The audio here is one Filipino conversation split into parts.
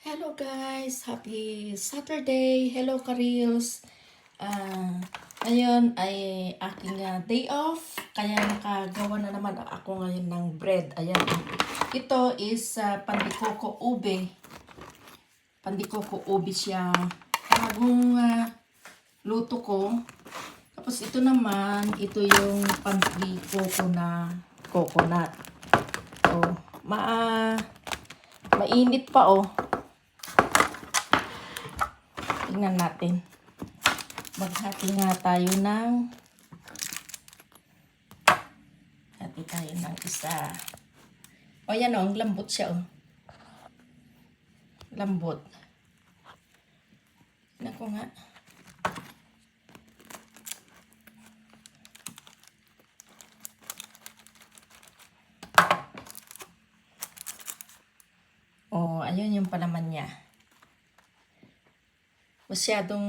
Hello guys! Happy Saturday! Hello Karios! Ngayon ay aking day off. Kaya nakagawa na naman ako ngayon ng bread. Ayan. Ito is pandikoko ube. Pandikoko ube siya. Bagong luto ko. Tapos ito naman, ito yung pandikoko na coconut. So, mainit pa oh. Tingnan natin. Maghati nga tayo ng isa. O yan o, lambot siya o. Lambot. Tingnan ko nga. O, ayun yung palaman niya. Masyadong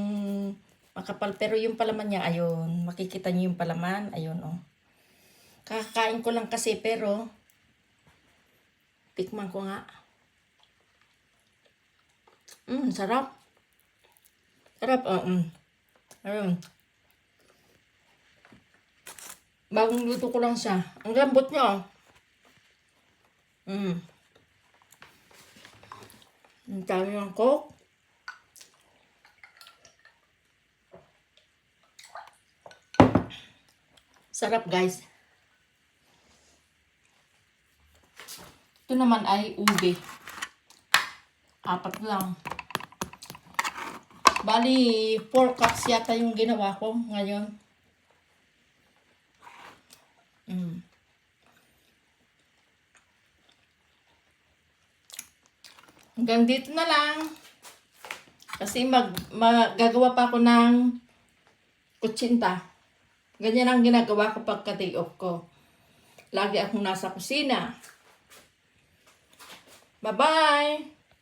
makapal. Pero yung palaman niya, ayun. Makikita niyo yung palaman. Ayun, oh. Kakakain ko lang kasi, pero tikman ko nga. Sarap. Sarap, ayun. Bagong luto ko lang siya. Ang lambot niya, oh. Ang dami ng coke. Sarap guys. Ito naman ay ube. 4 lang. Bali, 4 cups yata yung ginawa ko ngayon. Hanggang dito na lang. Kasi magagawa pa ako ng kutsinta. Ganyan ang ginagawa ko pagka day off ko. Lagi akong nasa kusina. Bye-bye!